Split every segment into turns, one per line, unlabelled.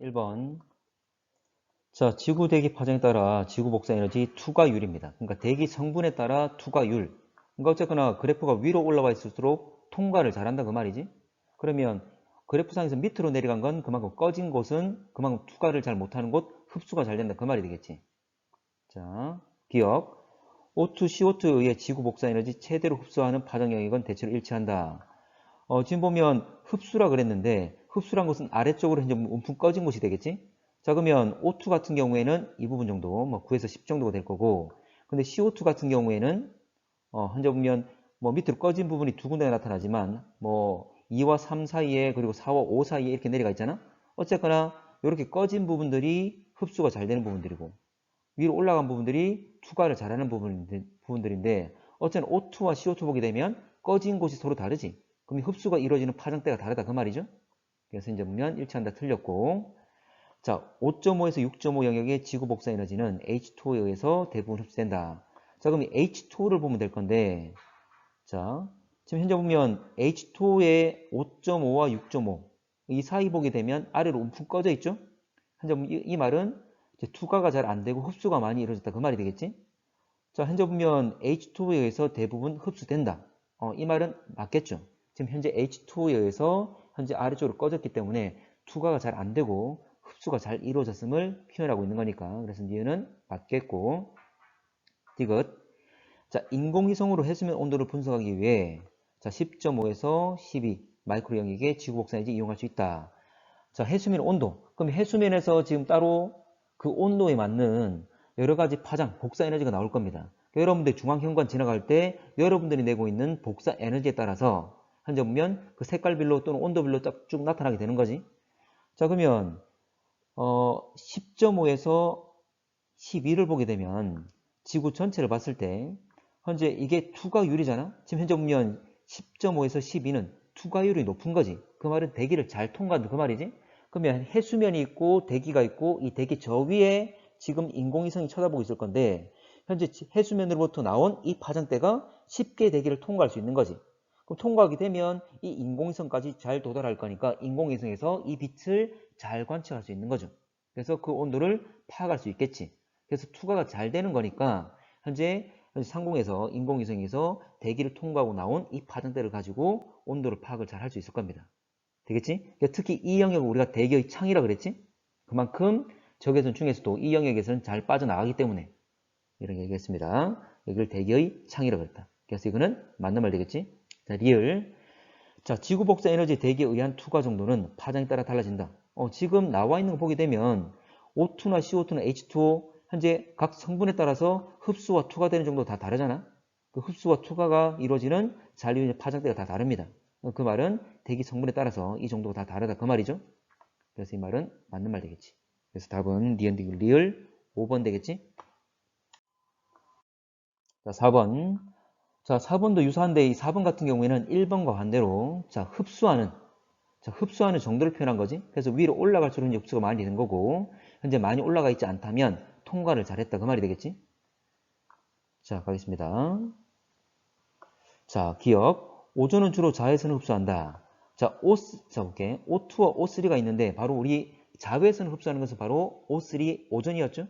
1번. 자, 지구 대기 파장에 따라 지구 복사 에너지 투과율입니다. 그러니까 대기 성분에 따라 투과율. 그러니까 어쨌거나 그래프가 위로 올라와 있을수록 통과를 잘한다 그 말이지. 그러면 그래프상에서 밑으로 내려간 건 그만큼 꺼진 곳은 그만큼 투과를 잘 못하는 곳, 흡수가 잘 된다 그 말이 되겠지. 자, 기억. O2, CO2에 의해 지구 복사 에너지 최대로 흡수하는 파장 영역은 대체로 일치한다. 지금 보면 흡수라 그랬는데 흡수란 것은 아래쪽으로 현재 움푹 꺼진 곳이 되겠지? 자, 그러면 O2 같은 경우에는 이 부분 정도, 뭐 9에서 10 정도가 될 거고, 근데 CO2 같은 경우에는 현재 보면 뭐 밑으로 꺼진 부분이 두 군데가 나타나지만 뭐 2와 3 사이에 그리고 4와 5 사이에 이렇게 내려가 있잖아? 어쨌거나 이렇게 꺼진 부분들이 흡수가 잘 되는 부분들이고 위로 올라간 부분들이 투과를 잘하는 부분들인데 어쨌든 O2와 CO2 보게 되면 꺼진 곳이 서로 다르지. 그럼 흡수가 이루어지는 파장대가 다르다 그 말이죠. 그래서 이제 보면 일치한다 틀렸고, 자 5.5에서 6.5 영역의 지구 복사 에너지는 H2O에 의해서 대부분 흡수된다. 자 그럼 H2O를 보면 될 건데, 자 지금 현재 보면 H2O의 5.5와 6.5 이 사이 보게 되면 아래로 움푹 꺼져 있죠. 현재 보면 이 말은 이제 투과가 잘 안 되고 흡수가 많이 이루어졌다 그 말이 되겠지. 자 현재 보면 H2O에 의해서 대부분 흡수된다. 이 말은 맞겠죠. 지금 현재 H2O에 의해서 현재 아래쪽으로 꺼졌기 때문에 투과가 잘 안 되고 흡수가 잘 이루어졌음을 표현하고 있는 거니까 그래서 니은은 맞겠고, 디귿. 자 인공위성으로 해수면 온도를 분석하기 위해 자 10.5에서 12 마이크로 영역의 지구 복사에너지 이용할 수 있다. 자 해수면 온도, 그럼 해수면에서 지금 따로 그 온도에 맞는 여러 가지 파장, 복사 에너지가 나올 겁니다. 여러분들 중앙현관 지나갈 때 여러분들이 내고 있는 복사 에너지에 따라서 현재 보면 그 색깔별로 또는 온도별로 쭉 나타나게 되는 거지. 자 그러면 10.5에서 12를 보게 되면 지구 전체를 봤을 때 현재 이게 투과율이잖아. 지금 현재 보면 10.5에서 12는 투과율이 높은 거지. 그 말은 대기를 잘 통과한다 그 말이지. 그러면 해수면이 있고 대기가 있고 이 대기 저 위에 지금 인공위성이 쳐다보고 있을 건데 현재 해수면으로부터 나온 이 파장대가 쉽게 대기를 통과할 수 있는 거지. 그럼 통과하게 되면 이 인공위성까지 잘 도달할 거니까 인공위성에서 이 빛을 잘 관측할 수 있는 거죠. 그래서 그 온도를 파악할 수 있겠지. 그래서 투과가 잘 되는 거니까 현재 상공에서 인공위성에서 대기를 통과하고 나온 이 파장대를 가지고 온도를 파악을 잘 할 수 있을 겁니다. 되겠지? 그러니까 특히 이 영역을 우리가 대기의 창이라 그랬지? 그만큼 적외선 중에서도 이 영역에서는 잘 빠져나가기 때문에 이런 얘기했습니다. 여기를 대기의 창이라 그랬다. 그래서 이거는 맞는 말 되겠지? 자, 리을. 자, 지구 복사 에너지 대기에 의한 투과 정도는 파장에 따라 달라진다. 지금 나와 있는 거 보게 되면 O2나 CO2나 H2O 현재 각 성분에 따라서 흡수와 투과되는 정도 다 다르잖아. 그 흡수와 투과가 이루어지는 잔류의 파장대가 다 다릅니다. 그 말은 대기 성분에 따라서 이 정도가 다 다르다 그 말이죠. 그래서 이 말은 맞는 말 되겠지. 그래서 답은 리을 5번 되겠지. 자, 4번. 자, 4번도 유사한데 이 4번 같은 경우에는 1번과 반대로 흡수하는 정도를 표현한 거지. 그래서 위로 올라갈수록 흡수가 많이 되는 거고 현재 많이 올라가 있지 않다면 통과를 잘했다 그 말이 되겠지. 자, 가겠습니다. 자, 기억. 오존은 주로 자외선을 흡수한다. 자, 볼게. O2와 O3가 있는데 바로 우리 자외선을 흡수하는 것은 바로 O3 오존이었죠.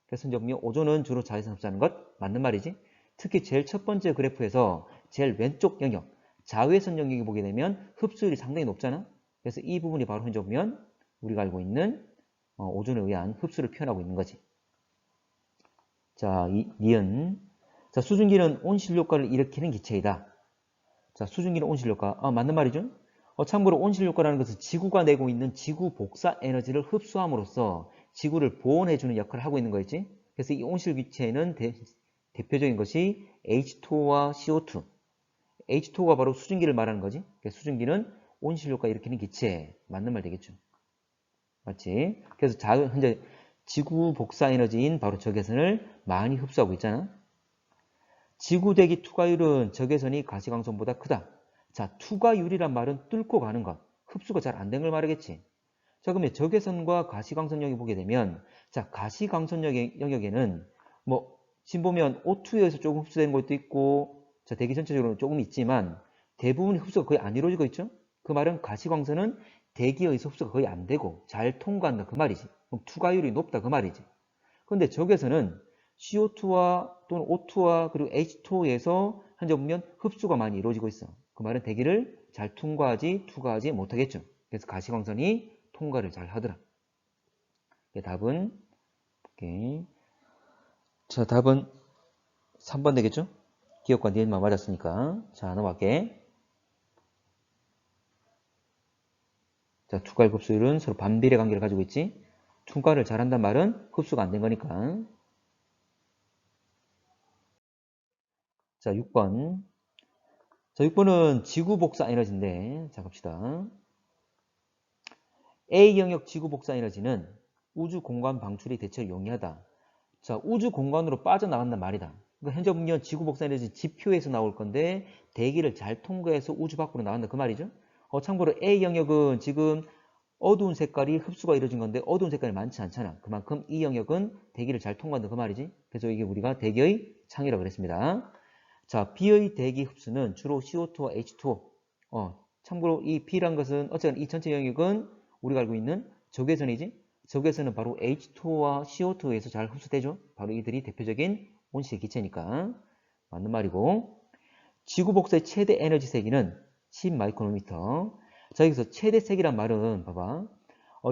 그래서 이제 오존은 주로 자외선 흡수하는 것 맞는 말이지. 특히 제일 첫 번째 그래프에서 제일 왼쪽 영역 자외선 영역이 보게 되면 흡수율이 상당히 높잖아. 그래서 이 부분이 바로 현재 보면 우리가 알고 있는 오존에 의한 흡수를 표현하고 있는 거지. 자, 니은. 자, 수증기는 온실효과를 일으키는 기체이다. 자, 수증기는 온실효과. 맞는 말이죠. 참고로 온실효과라는 것은 지구가 내고 있는 지구 복사 에너지를 흡수함으로써 지구를 보온해주는 역할을 하고 있는 거였지. 그래서 이 온실기체는 대표적인 것이 H2O와 CO2. H2O가 바로 수증기를 말하는 거지. 그래서 수증기는 온실효과 일으키는 기체. 맞는 말 되겠죠. 맞지? 그래서 현재 지구 복사 에너지인 바로 적외선을 많이 흡수하고 있잖아. 지구 대기 투과율은 적외선이 가시광선보다 크다. 자, 투과율이란 말은 뚫고 가는 것. 흡수가 잘 안 된 걸 말하겠지. 자, 그러면 적외선과 가시광선 영역을 보게 되면 자, 가시광선 영역에는 뭐 지금 보면 O2에서 조금 흡수되는 것도 있고 자, 대기 전체적으로 조금 있지만 대부분 흡수가 거의 안 이루어지고 있죠. 그 말은 가시광선은 대기에 의해서 흡수가 거의 안 되고 잘 통과한다 그 말이지. 그럼 투과율이 높다 그 말이지. 근데 적외선은 CO2와 또는 O2와 그리고 H2에서 현재 보면 흡수가 많이 이루어지고 있어. 그 말은 대기를 잘 투과하지 못하겠죠. 그래서 가시광선이 통과를 잘 하더라. 답은 오케이. 자, 답은 3번 되겠죠? 기억과 니은만 맞았으니까. 자, 넘어갈게. 자, 투과율 흡수율은 서로 반비례 관계를 가지고 있지. 투과를 잘한단 말은 흡수가 안 된 거니까. 자, 6번. 자, 6번은 지구 복사 에너지인데, 자, 갑시다. A 영역 지구 복사 에너지는 우주 공간 방출이 대체로 용이하다. 자, 우주 공간으로 빠져나간단 말이다. 그러니까 현재 보면 지구 복사 에너지 지표에서 나올 건데 대기를 잘 통과해서 우주 밖으로 나간다 그 말이죠. 참고로 A 영역은 지금 어두운 색깔이 흡수가 이루어진 건데 어두운 색깔이 많지 않잖아. 그만큼 이 영역은 대기를 잘 통과한다 그 말이지. 그래서 이게 우리가 대기의 창이라고 그랬습니다. 자, B의 대기 흡수는 주로 CO2와 H2O. 참고로 이 B란 것은 어쨌든 이 전체 영역은 우리가 알고 있는 적외선이지. 적외선은 바로 H2와 CO2에서 잘 흡수되죠. 바로 이들이 대표적인 온실의 기체니까 맞는 말이고. 지구 복사의 최대 에너지 세기는 10 마이크로미터. 자, 여기서 최대 세기란 말은 봐봐.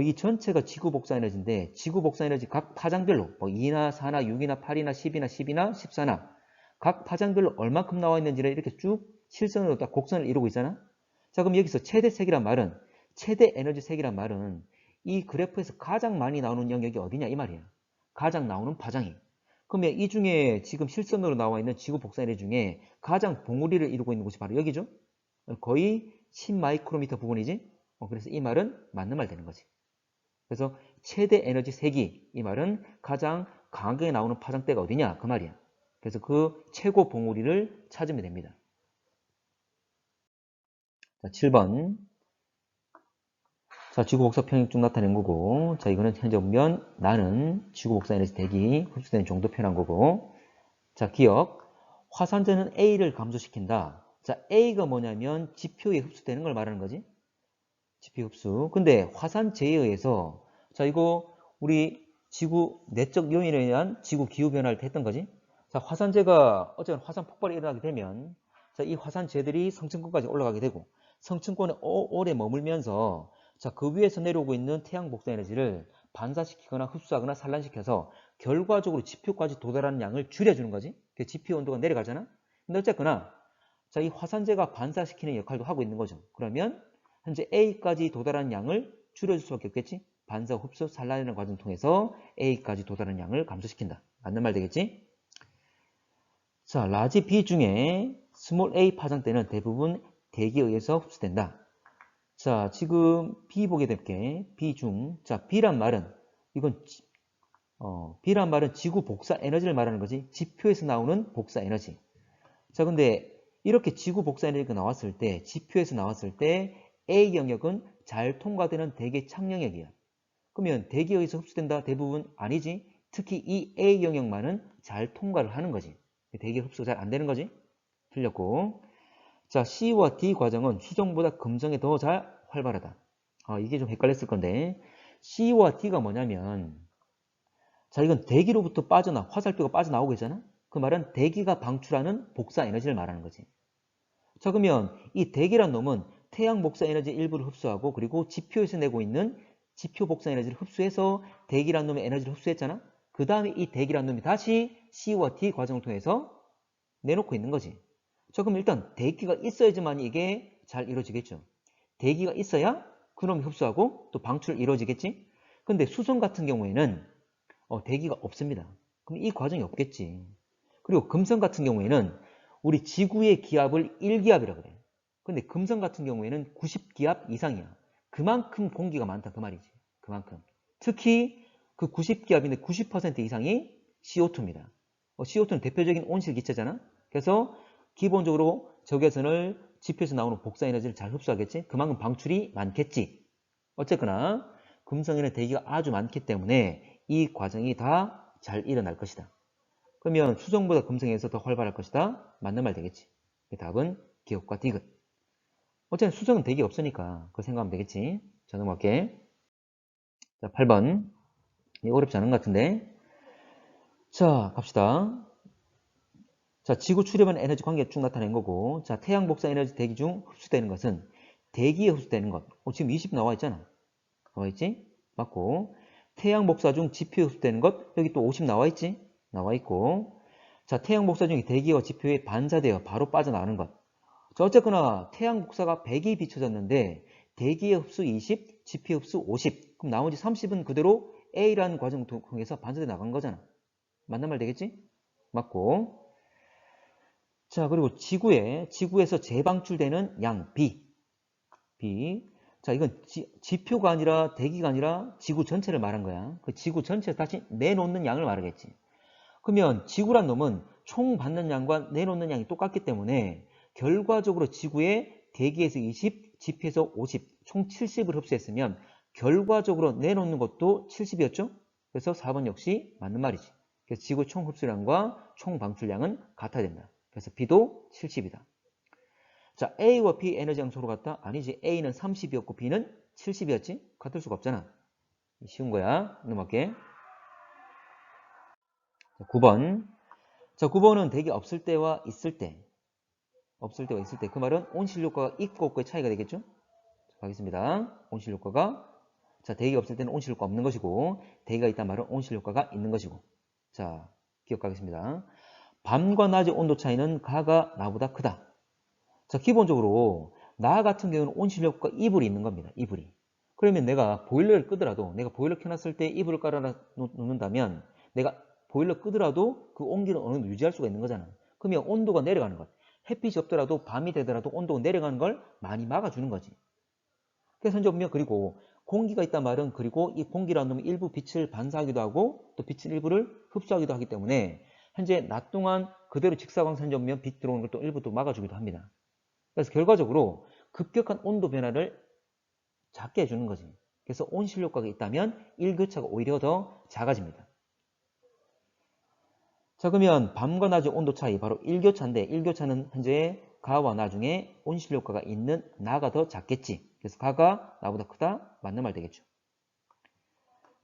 이 전체가 지구 복사 에너지인데 지구 복사 에너지 각 파장별로 뭐 2나 4나 6이나 8이나 10이나 10이나 14나 각 파장별로 얼마큼 나와 있는지를 이렇게 쭉 실선으로 딱 곡선을 이루고 있잖아. 자, 그럼 여기서 최대 세기란 말은 최대 에너지 세기란 말은 이 그래프에서 가장 많이 나오는 영역이 어디냐 이 말이야. 가장 나오는 파장이. 그러면 이 중에 지금 실선으로 나와 있는 지구 복사 에너지 중에 가장 봉우리를 이루고 있는 곳이 바로 여기죠. 거의 10 마이크로미터 부분이지. 그래서 이 말은 맞는 말 되는 거지. 그래서 최대 에너지 세기 이 말은 가장 강하게 나오는 파장대가 어디냐 그 말이야. 그래서 그 최고 봉우리를 찾으면 됩니다. 자, 7번. 자, 지구 복사 평행쭉 나타낸 거고, 자, 이거는 현재 보면 나는 지구 복사 에너지 대기 흡수되는 정도 표현한 거고, 자, 기억. 화산재는 A를 감소시킨다. 자, A가 뭐냐면 지표에 흡수되는 걸 말하는 거지. 지표 흡수. 근데 화산재에 의해서, 자, 이거 우리 지구 내적 요인에 의한 지구 기후 변화를 했던 거지. 자, 화산재가 어쨌든 화산 폭발이 일어나게 되면, 자, 이 화산재들이 성층권까지 올라가게 되고, 성층권에 오래 머물면서, 자, 그 위에서 내려오고 있는 태양 복사 에너지를 반사시키거나 흡수하거나 산란시켜서 결과적으로 지표까지 도달하는 양을 줄여주는 거지. 그 지표 온도가 내려가잖아. 근데 어쨌거나, 자, 이 화산재가 반사시키는 역할도 하고 있는 거죠. 그러면 현재 A까지 도달하는 양을 줄여줄 수밖에 없겠지. 반사, 흡수, 산란이라는 과정을 통해서 A까지 도달하는 양을 감소시킨다. 맞는 말 되겠지? 자, 라지 B 중에 스몰 a 파장대는 대부분 대기에 의해서 흡수된다. 자, 지금 B 보게 될게. B 중. 자, B란 말은 B란 말은 지구 복사 에너지를 말하는 거지. 지표에서 나오는 복사 에너지. 자, 근데 이렇게 지구 복사 에너지가 나왔을 때, 지표에서 나왔을 때 A 영역은 잘 통과되는 대기 창영역이야. 그러면 대기에 의해서 흡수된다? 대부분 아니지. 특히 이 A 영역만은 잘 통과를 하는 거지. 대기 흡수가 잘 안 되는 거지. 틀렸고. 자, C와 D 과정은 수정보다 금성이 더 잘 활발하다. 이게 좀 헷갈렸을 건데 C와 D가 뭐냐면 자, 이건 대기로부터 화살표가 빠져나오고 있잖아. 그 말은 대기가 방출하는 복사 에너지를 말하는 거지. 자, 그러면 이 대기란 놈은 태양 복사 에너지 일부를 흡수하고 그리고 지표에서 내고 있는 지표 복사 에너지를 흡수해서 대기란 놈의 에너지를 흡수했잖아. 그 다음에 이 대기란 놈이 다시 C와 D 과정을 통해서 내놓고 있는 거지. 자, 그럼 일단 대기가 있어야지만 이게 잘 이루어지겠죠. 대기가 있어야 그놈이 흡수하고 또 방출이 이루어지겠지. 근데 수성 같은 경우에는 대기가 없습니다. 그럼 이 과정이 없겠지. 그리고 금성 같은 경우에는 우리 지구의 기압을 1기압이라고 그래요. 근데 금성 같은 경우에는 90기압 이상이야. 그만큼 공기가 많다 그 말이지. 그만큼. 특히 그 90기압인데 90% 이상이 CO2입니다. CO2는 대표적인 온실 기체잖아. 그래서 기본적으로 적외선을 지표에서 나오는 복사 에너지를 잘 흡수하겠지. 그만큼 방출이 많겠지. 어쨌거나 금성에는 대기가 아주 많기 때문에 이 과정이 다 잘 일어날 것이다. 그러면 수성보다 금성에서 더 활발할 것이다. 맞는 말 되겠지. 답은 기억과 디귿. 어쨌든 수성은 대기 없으니까 그거 생각하면 되겠지. 자, 자, 넘어갈게. 자, 8번. 이거 어렵지 않은 것 같은데. 자, 갑시다. 자, 지구 출입한 에너지 관계 쭉 나타낸 거고, 자, 태양 복사 에너지 대기 중 흡수되는 것은 대기에 흡수되는 것. 지금 20 나와 있잖아. 나와 있지? 맞고. 태양 복사 중 지표에 흡수되는 것. 여기 또 50 나와 있지? 나와 있고. 자, 태양 복사 중에 대기와 지표에 반사되어 바로 빠져나가는 것. 자, 어쨌거나 태양 복사가 100이 비춰졌는데 대기의 흡수 20, 지표 흡수 50. 그럼 나머지 30은 그대로 A라는 과정을 통해서 반사돼 나간 거잖아. 맞는 말 되겠지? 맞고. 자, 그리고 지구에서 재방출되는 양 B. 자, 이건 지표가 아니라 대기가 아니라 지구 전체를 말한 거야. 그 지구 전체에서 다시 내놓는 양을 말하겠지. 그러면 지구란 놈은 총 받는 양과 내놓는 양이 똑같기 때문에 결과적으로 지구에 대기에서 20, 지표에서 50, 총 70을 흡수했으면 결과적으로 내놓는 것도 70이었죠? 그래서 4번 역시 맞는 말이지. 그래서 지구 총 흡수량과 총 방출량은 같아야 된다. 그래서 B도 70이다. 자, A와 B 에너지 양 서로 같다? 아니지. A는 30이었고 B는 70이었지? 같을 수가 없잖아. 쉬운 거야. 넘어갈게. 자, 9번. 자, 9번은 대기 없을 때와 있을 때. 없을 때와 있을 때. 그 말은 온실효과가 있고 없고의 차이가 되겠죠? 자, 가겠습니다. 온실효과가. 자, 대기가 없을 때는 온실효과 없는 것이고, 대기가 있단 말은 온실효과가 있는 것이고. 자, 기억하겠습니다. 밤과 낮의 온도 차이는 가가 나보다 크다. 자, 기본적으로 나 같은 경우는 온실효과 이불이 있는 겁니다. 이불이. 그러면 내가 보일러를 끄더라도 내가 보일러 켜놨을 때 이불을 깔아 놓는다면 내가 보일러 끄더라도 그 온기를 어느 정도 유지할 수가 있는 거잖아. 그러면 온도가 내려가는 것. 햇빛이 없더라도 밤이 되더라도 온도가 내려가는 걸 많이 막아주는 거지. 그래서 현재 보면 그리고 공기가 있단 말은 그리고 이 공기라는 놈이 일부 빛을 반사하기도 하고 또 빛의 일부를 흡수하기도 하기 때문에 현재 낮 동안 그대로 직사광선 전면 빛 들어오는 걸 또 일부 또 막아주기도 합니다. 그래서 결과적으로 급격한 온도 변화를 작게 해주는 거지. 그래서 온실효과가 있다면 일교차가 오히려 더 작아집니다. 자, 그러면 밤과 낮의 온도 차이 바로 일교차인데 일교차는 현재 가와 나 중에 온실효과가 있는 나가 더 작겠지. 그래서 가가 나보다 크다. 맞는 말 되겠죠.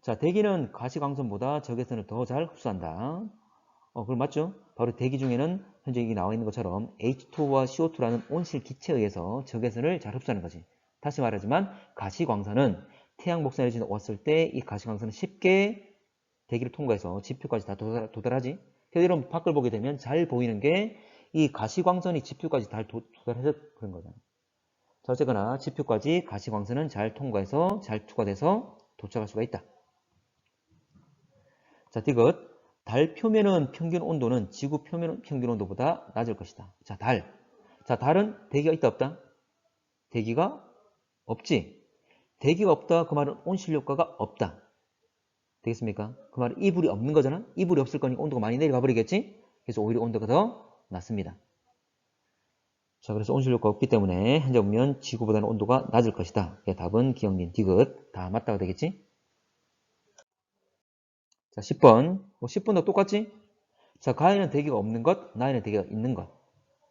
자, 대기는 가시광선보다 적외선을 더 잘 흡수한다. 그럼 맞죠? 바로 대기 중에는 현재 여기 나와 있는 것처럼 H2와 CO2라는 온실 기체에 의해서 적외선을 잘 흡수하는 거지. 다시 말하지만 가시광선은 태양 복사 에너지가 왔을 때 이 가시광선은 쉽게 대기를 통과해서 지표까지 다 도달하지. 그래서 이런 밖을 보게 되면 잘 보이는 게 이 가시광선이 지표까지 다 도달해서 그런 거잖아. 자, 어쨌거나 지표까지 가시광선은 잘 통과해서 잘 투과돼서 도착할 수가 있다. 자, 디귿. 달 표면은 평균 온도는 지구 표면 평균 온도보다 낮을 것이다. 자, 달. 자, 달은 대기가 있다 없다? 대기가 없지. 대기가 없다. 그 말은 온실효과가 없다. 되겠습니까? 그 말은 이불이 없는 거잖아. 이불이 없을 거니까 온도가 많이 내려가 버리겠지. 그래서 오히려 온도가 더 낮습니다. 자, 그래서 온실효과가 없기 때문에 현재 보면 지구보다는 온도가 낮을 것이다. 답은 기억닌 디귿. 다 맞다가 되겠지? 자, 10번. 10번도 똑같지? 자, 가에는 대기가 없는 것, 나에는 대기가 있는 것.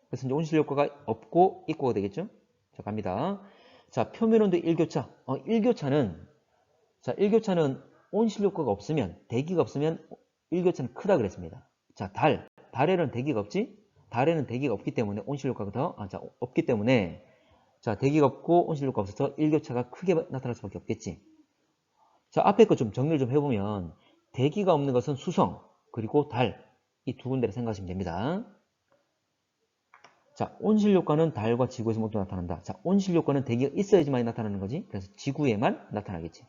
그래서 이제 온실효과가 없고 있고가 되겠죠? 자, 갑니다. 자, 표면온도 일교차. 일교차는 온실효과가 없으면, 대기가 없으면 일교차는 크다 그랬습니다. 자, 달에는 대기가 없지? 달에는 대기가 없기 때문에 온실효과가 없기 때문에 자, 대기가 없고 온실효과가 없어서 일교차가 크게 나타날 수밖에 없겠지. 자, 앞에 거 좀 정리를 좀 해보면 대기가 없는 것은 수성, 그리고 달, 이 두 군데를 생각하시면 됩니다. 자, 온실효과는 달과 지구에서 모두 나타난다. 자, 온실효과는 대기가 있어야지만 나타나는 거지. 그래서 지구에만 나타나겠지.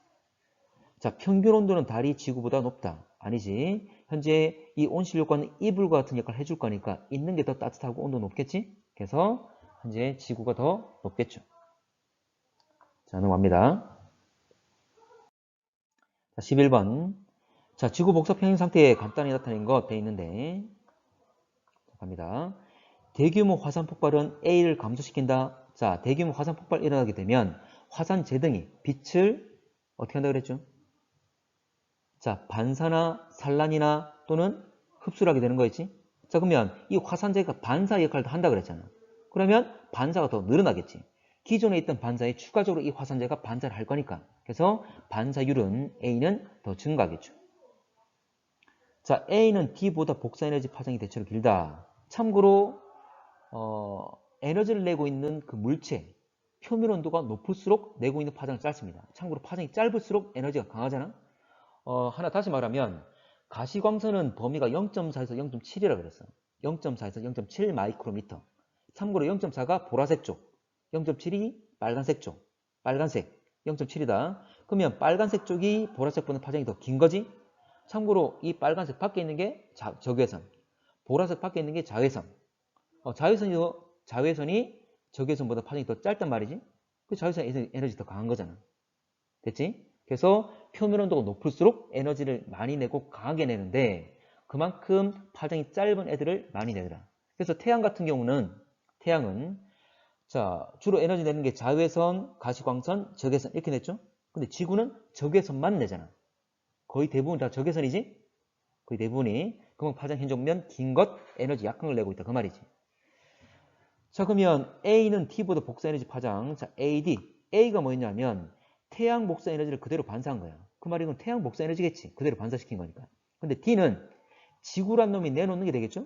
자, 평균 온도는 달이 지구보다 높다. 아니지. 현재 이 온실효과는 이불과 같은 역할을 해줄 거니까 있는 게 더 따뜻하고 온도 높겠지. 그래서 현재 지구가 더 높겠죠. 자, 넘어갑니다. 자, 11번. 자, 지구 복사 평행 상태에 간단히 나타낸 거 돼 있는데 갑니다. 대규모 화산 폭발은 A를 감소시킨다. 자, 대규모 화산 폭발이 일어나게 되면 화산 제등이 빛을 어떻게 한다고 그랬죠? 자, 반사나 산란이나 또는 흡수를 하게 되는 거였지. 자, 그러면 이 화산재가 반사 역할도 한다 그랬잖아. 그러면 반사가 더 늘어나겠지. 기존에 있던 반사에 추가적으로 이 화산재가 반사를 할 거니까. 그래서 반사율은 A는 더 증가하겠죠. 자, A는 D보다 복사 에너지 파장이 대체로 길다. 참고로 에너지를 내고 있는 그 물체 표면 온도가 높을수록 내고 있는 파장은 짧습니다. 참고로 파장이 짧을수록 에너지가 강하잖아. 하나 다시 말하면 가시광선은 범위가 0.4에서 0.7이라 그랬어. 0.4에서 0.7 마이크로미터. 참고로 0.4가 보라색 쪽, 0.7이 빨간색 쪽. 빨간색 0.7이다. 그러면 빨간색 쪽이 보라색보다 파장이 더 긴 거지? 참고로 이 빨간색 밖에 있는 게 적외선, 보라색 밖에 있는 게 자외선. 자외선이 적외선보다 파장이 더 짧단 말이지? 그 자외선 에너지 더 강한 거잖아. 됐지? 그래서 표면 온도가 높을수록 에너지를 많이 내고 강하게 내는데 그만큼 파장이 짧은 애들을 많이 내더라. 그래서 태양 같은 경우는 태양은 자 주로 에너지 내는 게 자외선, 가시광선, 적외선 이렇게 냈죠? 근데 지구는 적외선만 내잖아. 거의 대부분 다 적외선이지? 거의 대부분이. 그럼 파장 현종면 긴 것, 에너지 약한 걸 내고 있다. 그 말이지. 자 그러면 A는 T보다 복사 에너지 파장. 자 AD. A가 뭐였냐면 태양 복사 에너지를 그대로 반사한 거야. 그 말이 건 태양 복사 에너지겠지. 그대로 반사시킨 거니까. 근데 D는 지구란 놈이 내놓는 게 되겠죠?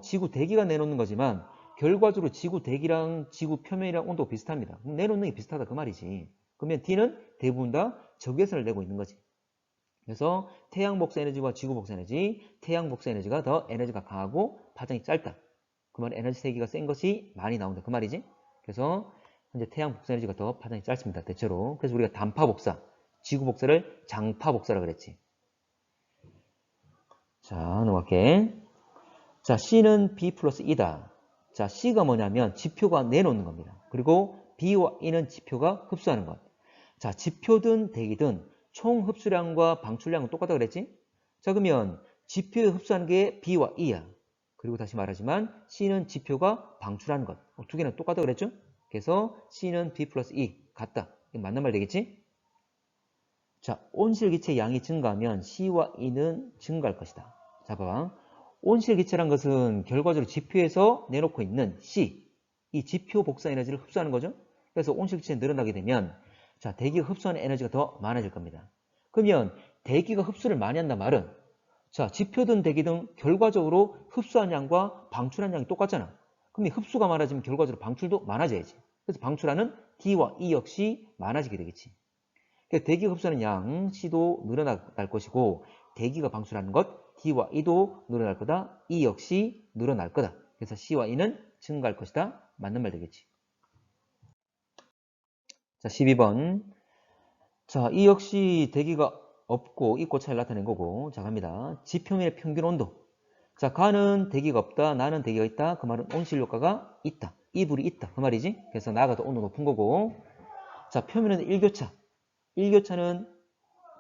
지구 대기가 내놓는 거지만 결과적으로 지구 대기랑 지구 표면이랑 온도가 비슷합니다. 그럼 내놓는 게 비슷하다 그 말이지. 그러면 D는 대부분 다 적외선을 내고 있는 거지. 그래서 태양 복사 에너지와 지구 복사 에너지, 태양 복사 에너지가 더 에너지가 강하고 파장이 짧다. 그 말은 에너지 세기가 센 것이 많이 나온다. 그 말이지. 그래서 현재 태양 복사 에너지가 더 파장이 짧습니다. 대체로. 그래서 우리가 단파 복사, 지구 복사를 장파 복사라 그랬지. 자, 넘어갈게. 자, C는 B 플러스 E다. 자, C가 뭐냐면 지표가 내놓는 겁니다. 그리고 B와 E는 지표가 흡수하는 것. 자, 지표든 대기든 총 흡수량과 방출량은 똑같다 그랬지? 자, 그러면 지표에 흡수하는 게 B와 E야. 그리고 다시 말하지만 C는 지표가 방출하는 것. 두 개는 똑같다 그랬죠? 그래서 C는 B 플러스 E 같다. 맞는 말 되겠지? 자, 온실기체 양이 증가하면 C와 E는 증가할 것이다. 자, 봐봐. 온실기체란 것은 결과적으로 지표에서 내놓고 있는 C, 이 지표 복사 에너지를 흡수하는 거죠. 그래서 온실기체가 늘어나게 되면 자, 대기가 흡수하는 에너지가 더 많아질 겁니다. 그러면 대기가 흡수를 많이 한단 말은 자, 지표든 대기든 결과적으로 흡수한 양과 방출한 양이 똑같잖아. 그럼 흡수가 많아지면 결과적으로 방출도 많아져야지. 그래서 방출하는 D와 E 역시 많아지게 되겠지. 그러니까 대기가 흡수하는 양 C도 늘어날 것이고 대기가 방출하는 것 D와 E도 늘어날 거다. E 역시 늘어날 거다. 그래서 C와 E는 증가할 것이다. 맞는 말 되겠지. 자, 12번. 자, E 역시 대기가 없고 있고 차이를 나타낸 거고. 자, 갑니다. 지표면의 평균 온도. 자, 가는 대기가 없다. 나는 대기가 있다. 그 말은 온실 효과가 있다. 이불이 있다. 그 말이지. 그래서 나가 더 온도 높은 거고. 자, 표면은 일교차. 일교차는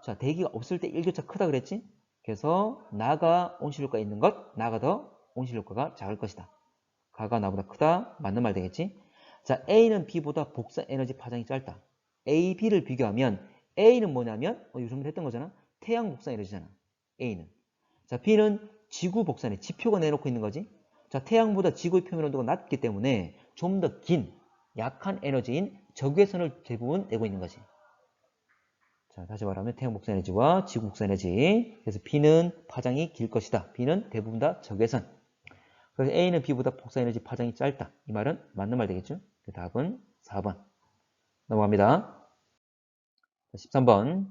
자, 대기가 없을 때 일교차 크다 그랬지? 그래서 나가 온실 효과 있는 것, 나가 더 온실 효과가 작을 것이다. 가가 나보다 크다. 맞는 말 되겠지? 자, A는 B보다 복사 에너지 파장이 짧다. A, B를 비교하면 A는 뭐냐면 요즘 했던 거잖아. 태양 복사 에너지잖아. A는. 자, B는 지구 복사 에너지. 지표가 내놓고 있는 거지. 자, 태양보다 지구의 표면 온도가 낮기 때문에 좀 더 긴, 약한 에너지인 적외선을 대부분 내고 있는 거지. 자, 다시 말하면 태양 복사 에너지와 지구 복사 에너지. 그래서 B는 파장이 길 것이다. B는 대부분 다 적외선. 그래서 A는 B보다 복사 에너지 파장이 짧다. 이 말은 맞는 말 되겠죠? 그 답은 4번. 넘어갑니다. 13번.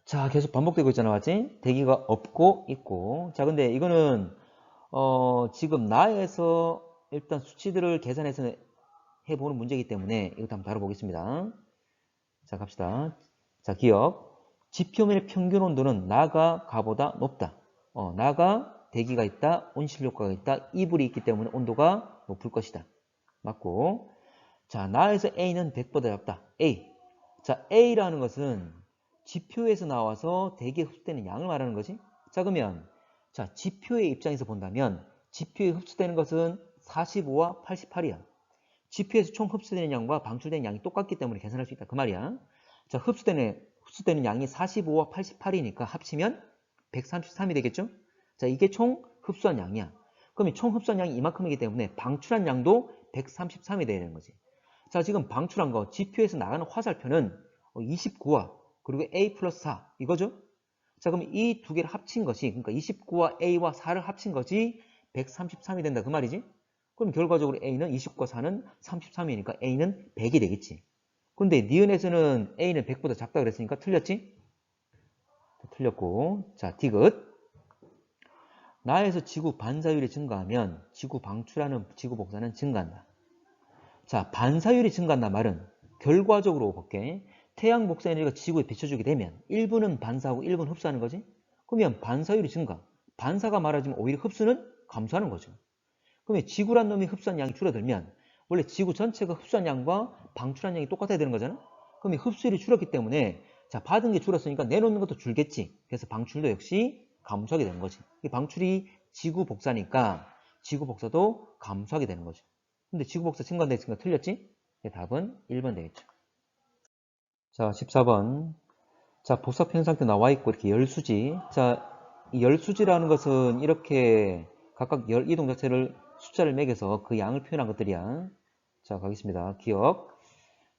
자, 계속 반복되고 있잖아, 맞지? 대기가 없고 있고. 자, 근데 이거는 지금 나에서 일단 수치들을 계산해서 해보는 문제이기 때문에 이것도 한번 다뤄보겠습니다. 자, 갑시다. 자, 기억. 지표면의 평균 온도는 나가 가보다 높다. 나가 대기가 있다, 온실 효과가 있다, 이불이 있기 때문에 온도가 높을 것이다. 맞고. 자, 나에서 A는 100보다 작다. A. 자, A라는 것은 지표에서 나와서 대기에 흡수되는 양을 말하는 거지. 자, 그러면 자, 지표의 입장에서 본다면 지표에 흡수되는 것은 45와 88이야. 지표에서 총 흡수되는 양과 방출되는 양이 똑같기 때문에 계산할 수 있다. 그 말이야. 자, 흡수되는 양이 45와 88이니까 합치면 133이 되겠죠? 자, 이게 총 흡수한 양이야. 그러면 총 흡수한 양이 이만큼이기 때문에 방출한 양도 133이 되는 거지. 자, 지금 방출한 거 지표에서 나가는 화살표는 29와 그리고 A 플러스 4 이거죠? 자, 그럼 이 두 개를 합친 것이 그러니까 29와 A와 4를 합친 것이 133이 된다 그 말이지? 그럼 결과적으로 A는 29과 4는 33이니까 A는 100이 되겠지. 근데 니은에서는 A는 100보다 작다 그랬으니까 틀렸지? 틀렸고. 자, 디귿. 나에서 지구 반사율이 증가하면 지구 방출하는 지구 복사는 증가한다. 자, 반사율이 증가한다 말은 결과적으로 볼게. 태양 복사 에너지가 지구에 비춰주게 되면 일부는 반사하고 일부는 흡수하는 거지? 그러면 반사율이 증가. 반사가 많아지면 오히려 흡수는 감소하는 거죠. 그러면 지구란 놈이 흡수한 양이 줄어들면 원래 지구 전체가 흡수한 양과 방출한 양이 똑같아야 되는 거잖아? 그러면 흡수율이 줄었기 때문에 자, 받은 게 줄었으니까 내놓는 것도 줄겠지. 그래서 방출도 역시 감소하게 되는 거지. 이 방출이 지구 복사니까 지구 복사도 감소하게 되는 거죠. 근데 지구 복사 증가한다 했으니까 틀렸지? 답은 1번 되겠죠. 자, 14번. 자, 복사편 상태 나와 있고 이렇게 열수지. 자, 이 열수지라는 것은 이렇게 각각 열 이동 자체를 숫자를 매겨서 그 양을 표현한 것들이야. 자, 가겠습니다. 기억.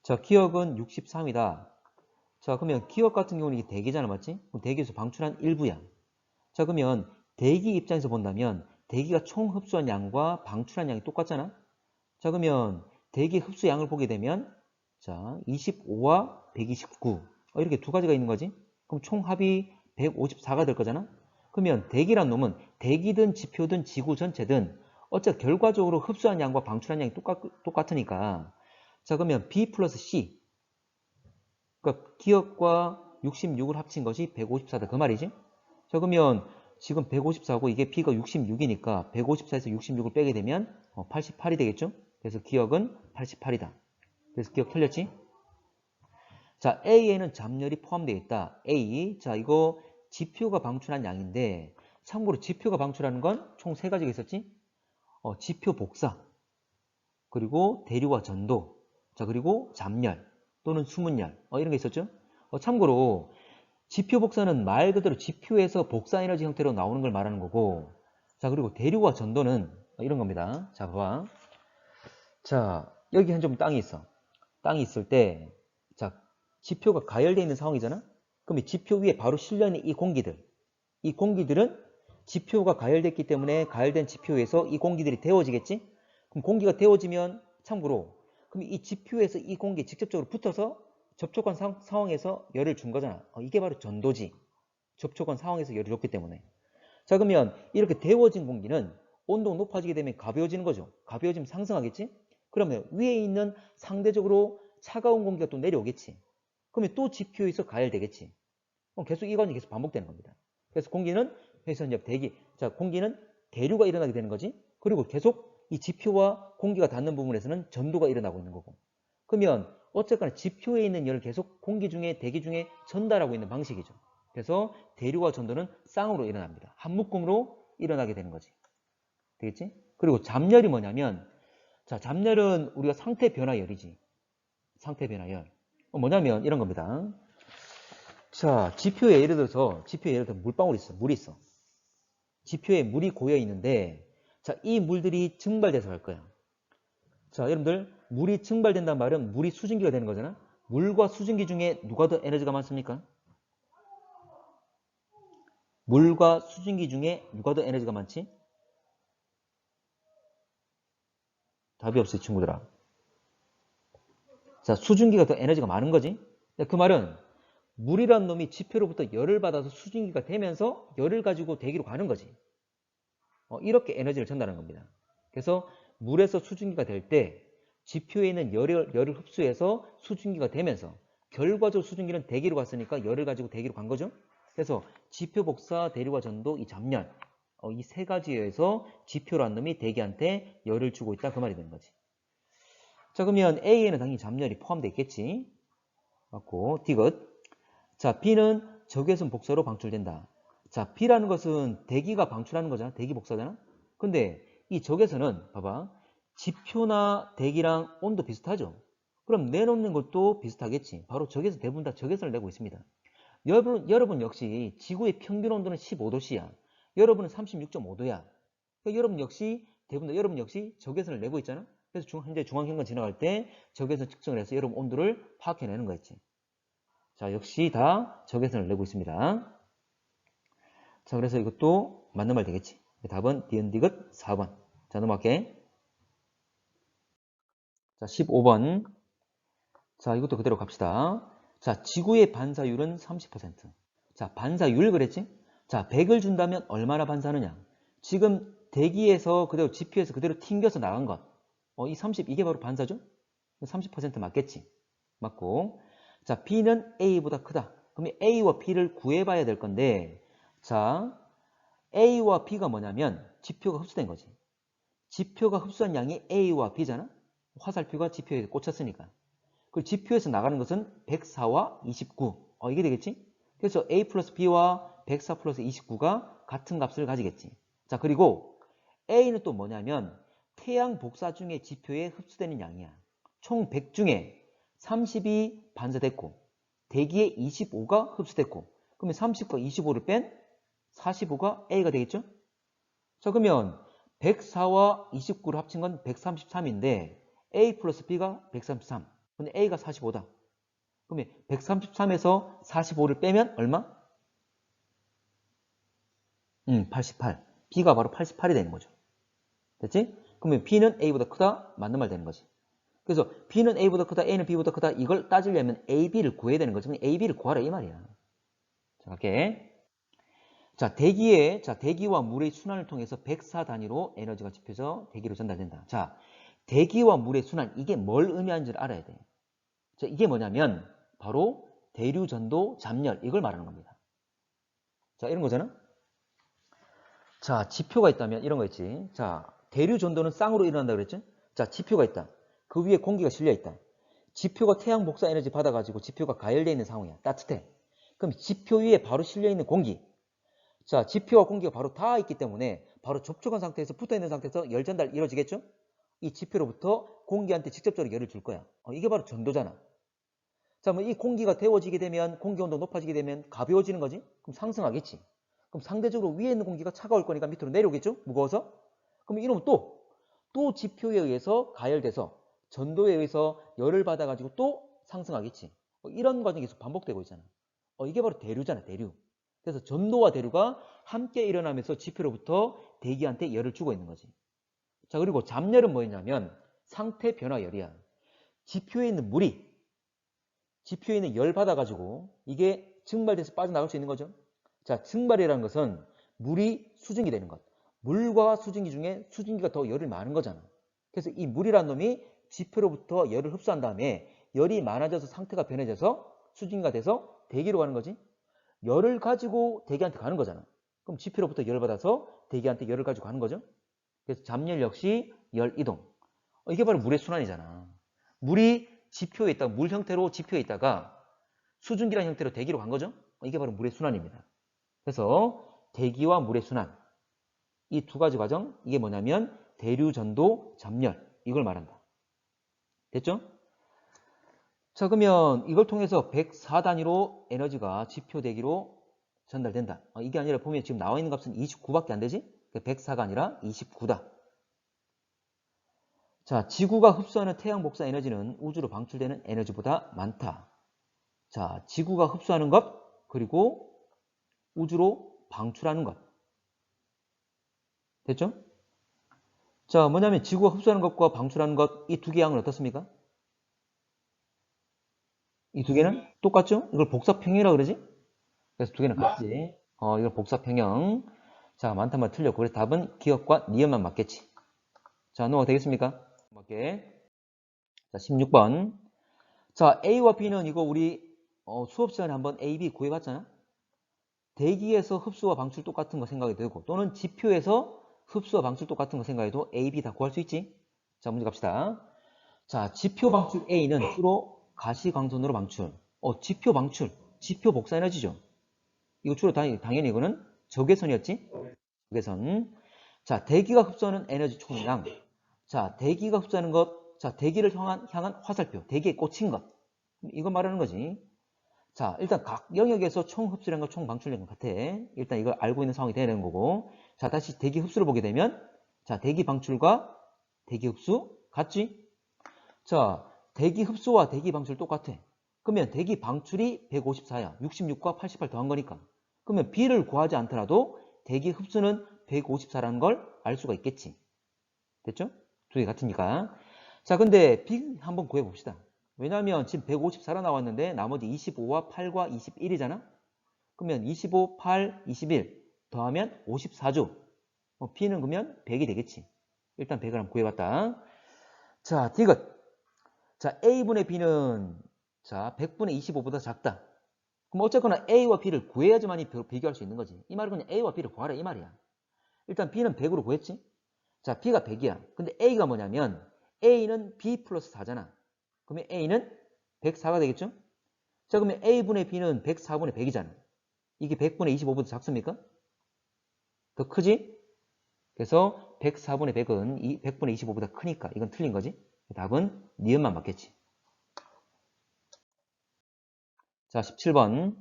자, 기억은 63이다. 자, 그러면 기억 같은 경우는 이게 대기잖아, 맞지? 그럼 대기에서 방출한 일부야. 자, 그러면 대기 입장에서 본다면 대기가 총 흡수한 양과 방출한 양이 똑같잖아? 자, 그러면 대기 흡수 양을 보게 되면 자, 25와 129 이렇게 두 가지가 있는 거지. 그럼 총 합이 154가 될 거잖아. 그러면 대기란 놈은 대기든 지표든 지구 전체든 어차피 결과적으로 흡수한 양과 방출한 양이 똑같으니까 자, 그러면 B 플러스 C 그러니까 기억과 66을 합친 것이 154다 그 말이지. 자, 그러면 지금 154고 이게 B가 66이니까 154에서 66을 빼게 되면 88이 되겠죠. 그래서 기억은 88이다. 그래서 기억 틀렸지? 자, A에는 잡열이 포함되어 있다. A. 자, 이거 지표가 방출한 양인데 참고로 지표가 방출하는 건 총 세 가지가 있었지? 지표 복사, 그리고 대류와 전도, 자, 그리고 잡열 또는 수문열 이런 게 있었죠? 참고로 지표 복사는 말 그대로 지표에서 복사 에너지 형태로 나오는 걸 말하는 거고 자, 그리고 대류와 전도는 이런 겁니다. 자, 봐봐. 자, 여기 한 점 땅이 있어. 땅이 있을 때 자, 지표가 가열되어 있는 상황이잖아? 그럼 이 지표 위에 바로 실려있는 이 공기들은 지표가 가열됐기 때문에 가열된 지표 위에서 이 공기들이 데워지겠지? 그럼 공기가 데워지면 참고로 그럼 이 지표에서 이 공기에 직접적으로 붙어서 접촉한 상황에서 열을 준 거잖아. 이게 바로 전도지. 접촉한 상황에서 열을 줬기 때문에. 자, 그러면 이렇게 데워진 공기는 온도가 높아지게 되면 가벼워지는 거죠. 가벼워지면 상승하겠지? 그러면 위에 있는 상대적으로 차가운 공기가 또 내려오겠지. 그러면 또 지표에서 가열되겠지. 그럼 계속 이 과정이 계속 반복되는 겁니다. 그래서 공기는 회선력 대기. 자, 공기는 대류가 일어나게 되는 거지. 그리고 계속 이 지표와 공기가 닿는 부분에서는 전도가 일어나고 있는 거고. 그러면 어쨌거나 지표에 있는 열을 계속 공기 중에 대기 중에 전달하고 있는 방식이죠. 그래서 대류와 전도는 쌍으로 일어납니다. 한 묶음으로 일어나게 되는 거지. 되겠지? 그리고 잡열이 뭐냐면 자, 잡열은 우리가 상태 변화열이지. 상태 변화열. 뭐냐면 이런 겁니다. 자, 지표에 예를 들어서 물방울이 있어. 물이 있어. 지표에 물이 고여 있는데 자, 이 물들이 증발돼서 갈 거야. 자, 여러분들 물이 증발된다는 말은 물이 수증기가 되는 거잖아. 물과 수증기 중에 누가 더 에너지가 많습니까? 물과 수증기 중에 누가 더 에너지가 많지? 답이 없어요, 친구들아. 자, 수증기가 더 에너지가 많은 거지. 그 말은 물이란 놈이 지표로부터 열을 받아서 수증기가 되면서 열을 가지고 대기로 가는 거지. 이렇게 에너지를 전달하는 겁니다. 그래서 물에서 수증기가 될 때 지표에 있는 열을 흡수해서 수증기가 되면서 결과적으로 수증기는 대기로 갔으니까 열을 가지고 대기로 간 거죠. 그래서 지표 복사, 대류와 전도, 이 잡열 이 세 가지에서 지표란 놈이 대기한테 열을 주고 있다 그 말이 되는 거지. 자, 그러면 A에는 당연히 잡열이 포함되어 있겠지. 맞고 디귿. 자, B는 적외선 복사로 방출된다. 자, B라는 것은 대기가 방출하는 거잖아. 대기 복사잖아. 근데 이 적외선은 봐봐. 지표나 대기랑 온도 비슷하죠. 그럼 내놓는 것도 비슷하겠지. 바로 적외선 대부분 다 적외선을 내고 있습니다. 여러분 역시 지구의 평균 온도는 15도씨야. 여러분은 36.5도야. 그러니까 여러분 역시 대부분 여러분 역시 적외선을 내고 있잖아. 그래서 현재 중앙형광 지나갈 때 적외선 측정을 해서 여러분 온도를 파악해내는 거였지. 자, 역시 다 적외선을 내고 있습니다. 자, 그래서 이것도 맞는 말 되겠지. 답은 디귿 4번. 자, 넘어갈게. 자, 15번. 자, 이것도 그대로 갑시다. 자, 지구의 반사율은 30%. 자, 반사율 그랬지? 자, 100을 준다면 얼마나 반사하느냐? 지금 대기에서 그대로 지표에서 그대로 튕겨서 나간 것. 이 30, 이게 바로 반사죠? 30% 맞겠지? 맞고. 자, B는 A보다 크다. 그럼 A와 B를 구해봐야 될 건데, 자, A와 B가 뭐냐면 지표가 흡수된 거지. 지표가 흡수한 양이 A와 B잖아? 화살표가 지표에 꽂혔으니까. 그리고 지표에서 나가는 것은 104와 29. 이게 되겠지? 그래서 A 플러스 B와 104 플러스 29가 같은 값을 가지겠지. 자, 그리고 A는 또 뭐냐면 태양 복사 중에 지표에 흡수되는 양이야. 총 100 중에 30이 반사됐고 대기에 25가 흡수됐고 그러면 30과 25를 뺀 45가 A가 되겠죠? 자, 그러면 104와 29를 합친 건 133인데 A 플러스 B가 133. 근데 A가 45다. 그러면 133에서 45를 빼면 얼마? 88. B가 바로 88이 되는 거죠. 됐지? 그러면 B는 A보다 크다? 맞는 말 되는 거지. 그래서 B는 A보다 크다, A는 B보다 크다 이걸 따지려면 A, B를 구해야 되는 거지. 그럼 A, B를 구하라 이 말이야. 자, 갈게. 자, 대기와 물의 순환을 통해서 104 단위로 에너지가 집혀져 대기로 전달된다. 자, 대기와 물의 순환, 이게 뭘 의미하는지를 알아야 돼. 자, 이게 뭐냐면 바로 대류, 전도, 잠열 이걸 말하는 겁니다. 자, 이런 거잖아. 자, 지표가 있다면 이런 거 있지. 자, 대류, 전도는 쌍으로 일어난다 그랬죠? 자, 지표가 있다. 그 위에 공기가 실려 있다. 지표가 태양 복사 에너지 받아가지고 지표가 가열되어 있는 상황이야. 따뜻해. 그럼 지표 위에 바로 실려 있는 공기. 자, 지표와 공기가 바로 닿아 있기 때문에 바로 접촉한 상태에서 붙어 있는 상태에서 열 전달 이루어지겠죠? 이 지표로부터 공기한테 직접적으로 열을 줄 거야. 이게 바로 전도잖아. 자, 뭐 이 공기가 데워지게 되면 공기 온도 높아지게 되면 가벼워지는 거지? 그럼 상승하겠지. 그럼 상대적으로 위에 있는 공기가 차가울 거니까 밑으로 내려오겠죠? 무거워서? 그럼 이러면 또 지표에 의해서 가열돼서 전도에 의해서 열을 받아가지고 또 상승하겠지. 이런 과정이 계속 반복되고 있잖아. 이게 바로 대류잖아, 대류. 그래서 전도와 대류가 함께 일어나면서 지표로부터 대기한테 열을 주고 있는 거지. 자, 그리고 잠열은 뭐였냐면 상태 변화열이야. 지표에 있는 물이 지표에 있는 열 받아가지고 이게 증발돼서 빠져나갈 수 있는 거죠. 자, 증발이라는 것은 물이 수증기 되는 것. 물과 수증기 중에 수증기가 더 열이 많은 거잖아. 그래서 이 물이라는 놈이 지표로부터 열을 흡수한 다음에 열이 많아져서 상태가 변해져서 수증기가 돼서 대기로 가는 거지. 열을 가지고 대기한테 가는 거잖아. 그럼 지표로부터 열을 받아서 대기한테 열을 가지고 가는 거죠. 그래서 잠열 역시 열 이동. 이게 바로 물의 순환이잖아. 물이 지표에 있다가 물 형태로 지표에 있다가 수증기라는 형태로 대기로 간 거죠. 이게 바로 물의 순환입니다. 그래서 대기와 물의 순환 이 두 가지 과정 이게 뭐냐면 대류, 전도, 잠열 이걸 말한다. 됐죠? 자, 그러면 이걸 통해서 104 단위로 에너지가 지표 대기로 전달된다. 이게 아니라 보면 지금 나와 있는 값은 29밖에 안 되지? 104가 아니라 29다. 자, 지구가 흡수하는 태양 복사 에너지는 우주로 방출되는 에너지보다 많다. 자, 지구가 흡수하는 것, 그리고 우주로 방출하는 것. 됐죠? 자, 뭐냐면 지구가 흡수하는 것과 방출하는 것, 이 두 개 양은 어떻습니까? 이 두 개는 똑같죠? 이걸 복사평형이라고 그러지? 그래서 두 개는 같지. 이걸 복사평형. 자, 많다면 틀렸고. 그래서 답은 기억과 니은만 맞겠지. 자, 넘어가 되겠습니까? 넘어갈게. 자, 16번. 자, A와 B는 이거 우리 수업 시간에 한번 A, B 구해봤잖아? 대기에서 흡수와 방출 똑같은 거 생각이 되고 또는 지표에서 흡수와 방출 똑같은 거 생각해도 A, B 다 구할 수 있지? 자, 문제 갑시다. 자, 지표 방출 A는 주로 가시광선으로 방출. 지표 방출. 지표 복사 에너지죠. 이거 주로 당연히 이거는 적외선이었지? 적외선. 자, 대기가 흡수하는 에너지 총량. 자, 대기가 흡수하는 것. 자, 대기를 향한 화살표. 대기에 꽂힌 것. 이거 말하는 거지. 자, 일단 각 영역에서 총 흡수량과 총 방출량은 같아. 일단 이걸 알고 있는 상황이 돼야 되는 거고. 자, 다시 대기 흡수를 보게 되면 자, 대기 방출과 대기 흡수 같지? 자, 대기 흡수와 대기 방출 똑같아. 그러면 대기 방출이 154야. 66과 88 더한 거니까. 그러면 B를 구하지 않더라도 대기 흡수는 154라는 걸 알 수가 있겠지. 됐죠? 두 개 같으니까. 자, 근데 B 한번 구해봅시다. 왜냐면 지금 154라 나왔는데 나머지 25와 8과 21이잖아? 그러면 25, 8, 21 더하면 54죠. B는 그러면 100이 되겠지. 일단 100을 한번 구해봤다. 자, 디귿. 자, A분의 B는 자 100분의 25보다 작다. 그럼 어쨌거나 A와 B를 구해야지만 비교할 수 있는 거지. 이 말은 그냥 A와 B를 구하라 이 말이야. 일단 B는 100으로 구했지. 자, B가 100이야. 근데 A가 뭐냐면 A는 B 플러스 4잖아. 그러면 A는 104가 되겠죠? 자, 그러면 A분의 B는 104분의 100이잖아. 이게 100분의 25보다 작습니까? 더 크지? 그래서 104분의 100은 100분의 25보다 크니까 이건 틀린 거지. 답은 니은만 맞겠지. 자, 17번.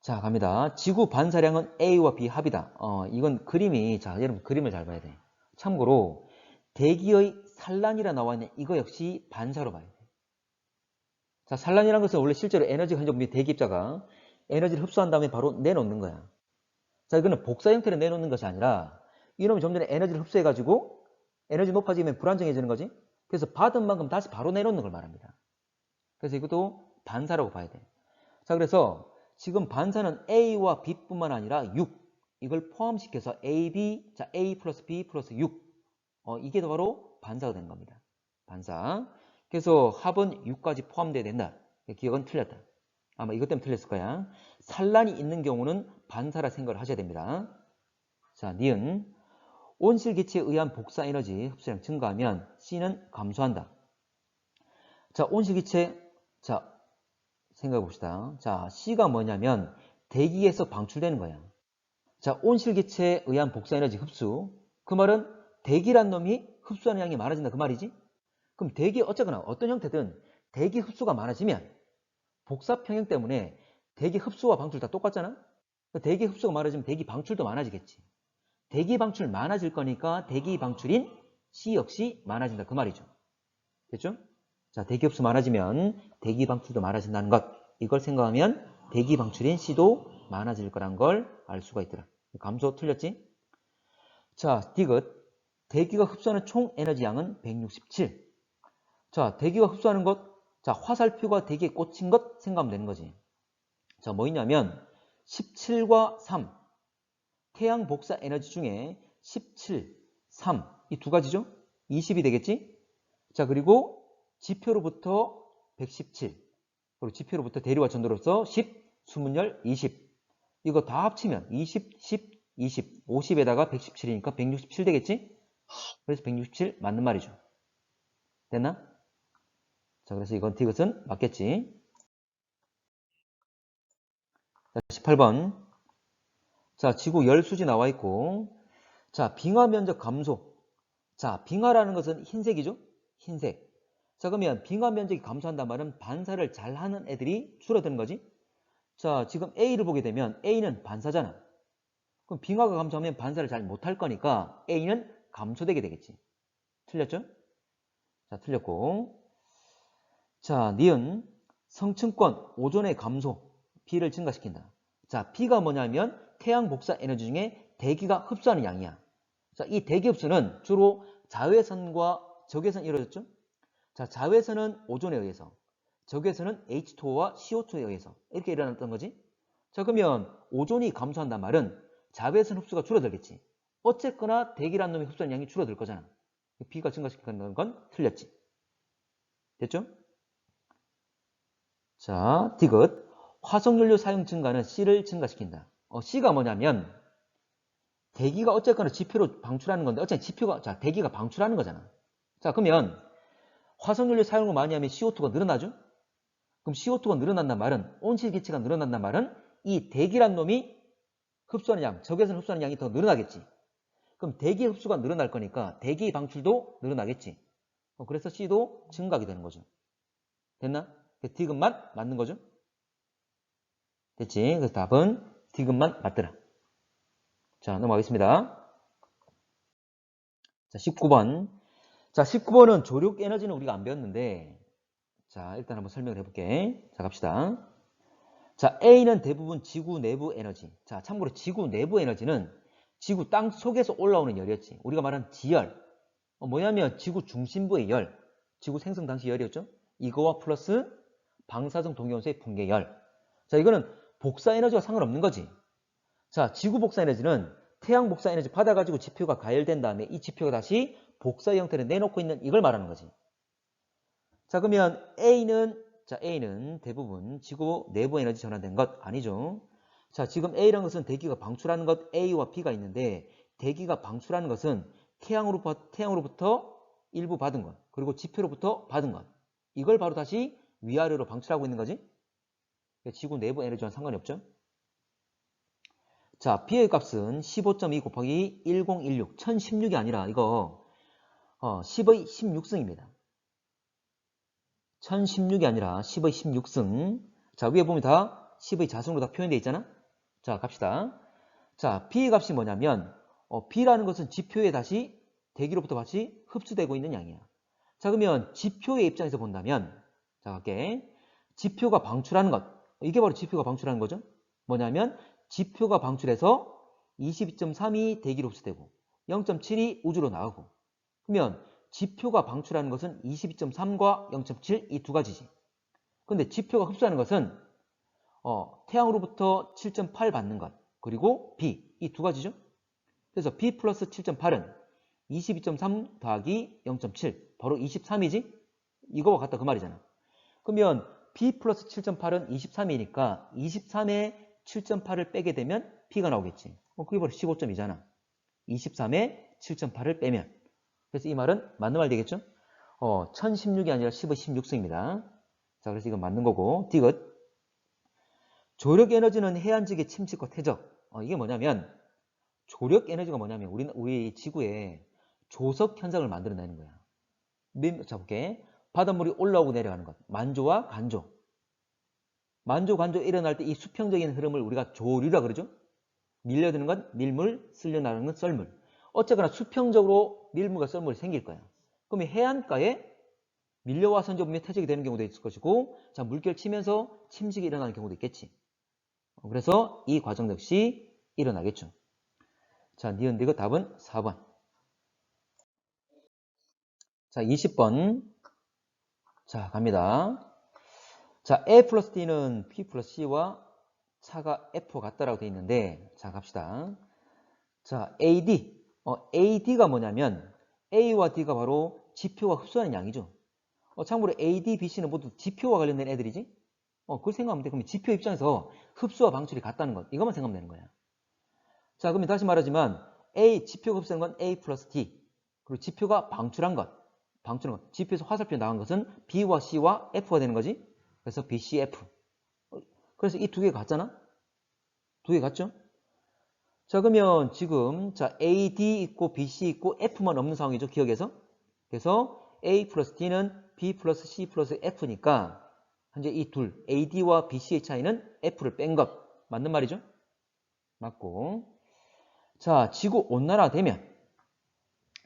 자, 갑니다. 지구 반사량은 A와 B 합이다. 이건 그림이, 자, 여러분 그림을 잘 봐야 돼. 참고로 대기의 산란이라 나와 있는 이거 역시 반사로 봐야 돼. 자, 산란이라는 것은 원래 실제로 에너지가 흔적이 대기입자가 에너지를 흡수한 다음에 바로 내놓는 거야. 자, 이거는 복사 형태로 내놓는 것이 아니라 이놈이 좀 전에 에너지를 흡수해가지고 에너지 높아지면 불안정해지는 거지. 그래서 받은 만큼 다시 바로 내놓는 걸 말합니다. 그래서 이것도 반사라고 봐야 돼. 자, 그래서 지금 반사는 A와 B뿐만 아니라 6. 이걸 포함시켜서 AB, 자, A 플러스 B 플러스 6. 이게 바로 반사가 되는 겁니다. 반사. 그래서 합은 6까지 포함되어야 된다. 기억은 틀렸다. 아마 이것 때문에 틀렸을 거야. 산란이 있는 경우는 반사라 생각을 하셔야 됩니다. 자, 니은. 온실기체에 의한 복사 에너지 흡수량 증가하면 C는 감소한다. 자, 온실기체, 자, 생각해 봅시다. 자, C가 뭐냐면 대기에서 방출되는 거야. 자, 온실기체에 의한 복사 에너지 흡수. 그 말은 대기란 놈이 흡수하는 양이 많아진다 그 말이지. 그럼 대기 어쨌거나 어떤 형태든 대기 흡수가 많아지면 복사 평형 때문에 대기 흡수와 방출 다 똑같잖아. 대기 흡수가 많아지면 대기 방출도 많아지겠지. 대기 방출 많아질 거니까 대기 방출인 C 역시 많아진다 그 말이죠. 됐죠? 자, 대기 흡수 많아지면 대기 방출도 많아진다는 것. 이걸 생각하면 대기 방출인 C도 많아질 거란 걸 알 수가 있더라. 감소 틀렸지? 자, 디귿. 대기가 흡수하는 총 에너지 양은 167. 자, 대기가 흡수하는 것. 자, 화살표가 대기에 꽂힌 것 생각하면 되는 거지. 자, 뭐 있냐면 17과 3. 태양 복사 에너지 중에 17, 3. 이 두 가지죠? 20이 되겠지? 자, 그리고 지표로부터 117. 그리고 지표로부터 대류와 전도로서 10, 수문열 20. 이거 다 합치면 20, 10, 20, 50에다가 117이니까 167 되겠지? 그래서 167 맞는 말이죠. 됐나? 자, 그래서 이건 디귿은 맞겠지. 자, 18번. 자, 지구 열수지 나와 있고. 자, 빙하 면적 감소. 자, 빙하라는 것은 흰색이죠? 흰색. 자, 그러면 빙하 면적이 감소한단 말은 반사를 잘하는 애들이 줄어드는 거지. 자, 지금 A를 보게 되면 A는 반사잖아. 그럼 빙하가 감소하면 반사를 잘 못할 거니까 A는 감소되게 되겠지. 틀렸죠? 자, 틀렸고. 자, 니은 성층권 오존의 감소 B를 증가시킨다. 자, B가 뭐냐면 태양 복사 에너지 중에 대기가 흡수하는 양이야. 자, 이 대기 흡수는 주로 자외선과 적외선이 이루어졌죠? 자, 자외선은 오존에 의해서, 적외선은 H2O와 CO2에 의해서 이렇게 일어났던 거지. 자, 그러면 오존이 감소한단 말은 자외선 흡수가 줄어들겠지. 어쨌거나 대기란 놈이 흡수하는 양이 줄어들 거잖아. B가 증가시키는 건 틀렸지. 됐죠? 자, 디귿. 화석연료 사용 증가는 C를 증가시킨다. C가 뭐냐면 대기가 어쨌거나 지표로 방출하는 건데 어쨌든 지표가, 자, 대기가 방출하는 거잖아. 자, 그러면 화석연료 사용을 많이 하면 CO2가 늘어나죠? 그럼 CO2가 늘어난단 말은, 온실기체가 늘어난단 말은 이 대기란 놈이 흡수하는 양, 적외선 흡수하는 양이 더 늘어나겠지. 그럼 대기 흡수가 늘어날 거니까 대기 방출도 늘어나겠지. 그래서 C도 증가하게 되는 거죠. 됐나? 디귿만 맞는 거죠. 됐지? 그래서 답은 디귿만 맞더라. 자, 넘어가겠습니다. 자, 19번. 자, 19번은 조력 에너지는 우리가 안 배웠는데, 자, 일단 한번 설명을 해볼게. 자, 갑시다. 자, A는 대부분 지구 내부 에너지. 자, 참고로 지구 내부 에너지는 지구 땅 속에서 올라오는 열이었지. 우리가 말한 지열. 뭐냐면 지구 중심부의 열. 지구 생성 당시 열이었죠. 이거와 플러스 방사성 동위원소의 붕괴열. 자, 이거는 복사 에너지와 상관없는 거지. 자, 지구 복사 에너지는 태양 복사 에너지 받아가지고 지표가 가열된 다음에 이 지표가 다시 복사 형태를 내놓고 있는 이걸 말하는 거지. 자, 그러면 A는 대부분 지구 내부 에너지 전환된 것 아니죠. 자, 지금 A라는 것은 대기가 방출하는 것 A와 B가 있는데 대기가 방출하는 것은 태양으로부터 일부 받은 것, 그리고 지표로부터 받은 것. 이걸 바로 다시 위아래로 방출하고 있는 거지. 지구 내부 에너지와는 상관이 없죠. 자, B의 값은 15.2 곱하기 1016, 1016이 아니라 이거 10의 16승입니다. 1016이 아니라 10의 16승. 자, 위에 보면 다 10의 자승으로 다 표현되어 있잖아. 자, 갑시다. 자, B의 값이 뭐냐면 B라는 것은 지표에 다시 대기로부터 다시 흡수되고 있는 양이야. 자, 그러면 지표의 입장에서 본다면 자, 갈게. 지표가 방출하는 것. 이게 바로 지표가 방출하는 거죠. 뭐냐면 지표가 방출해서 22.3이 대기로 흡수되고 0.7이 우주로 나가고. 그러면 지표가 방출하는 것은 22.3과 0.7 이 두 가지지. 근데 지표가 흡수하는 것은 태양으로부터 7.8 받는 것 그리고 B 이 두 가지죠. 그래서 B 플러스 7.8은 22.3 더하기 0.7 바로 23이지. 이거와 같다 그 말이잖아. 그러면 B 플러스 7.8은 23이니까 23에 7.8을 빼게 되면 B가 나오겠지. 그게 바로 15점이잖아. 23에 7.8을 빼면. 그래서 이 말은 맞는 말 되겠죠? 1016이 아니라 10의 16승입니다. 자, 그래서 이건 맞는 거고. 디귿. 조력 에너지는 해안지기 침식과 퇴적. 이게 뭐냐면 조력 에너지가 뭐냐면 우리 지구에 조석 현상을 만들어내는 거야. 자, 볼게. 바닷물이 올라오고 내려가는 것. 만조와 간조. 만조, 간조 일어날 때 이 수평적인 흐름을 우리가 조류라 그러죠? 밀려드는 건 밀물, 쓸려나가는 건 썰물. 어쨌거나 수평적으로 밀물과 썰물이 생길 거야. 그럼 해안가에 밀려와서 이제 보면 퇴적이 되는 경우도 있을 것이고, 자, 물결 치면서 침식이 일어나는 경우도 있겠지. 그래서 이 과정 역시 일어나겠죠. 자, 니은디귿 답은 4번. 자, 20번. 자, 갑니다. 자, A 플러스 D는 P 플러스 C와 차가 F와 같다라고 되어 있는데, 자, 갑시다. 자, AD. AD가 뭐냐면 A와 D가 바로 지표가 흡수하는 양이죠. 참고로 AD, BC는 모두 지표와 관련된 애들이지. 그걸 생각하면 돼. 그러면 지표 입장에서 흡수와 방출이 같다는 것. 이것만 생각하면 되는 거야. 자, 그러면 다시 말하지만 지표가 흡수하는 건 A 플러스 D. 그리고 지표가 방출한 것. 지표에서 화살표 나간 것은 B와 C와 F가 되는 거지. 그래서 BCF. 그래서 이 두 개 같잖아? 두 개 같죠? 자, 그러면 지금 자 AD 있고 BC 있고 F만 없는 상황이죠. 기억에서. 그래서 A 플러스 D는 B 플러스 C 플러스 F니까 현재 이 둘 AD와 BC의 차이는 F를 뺀 것. 맞는 말이죠? 맞고. 자, 지구 온난화되면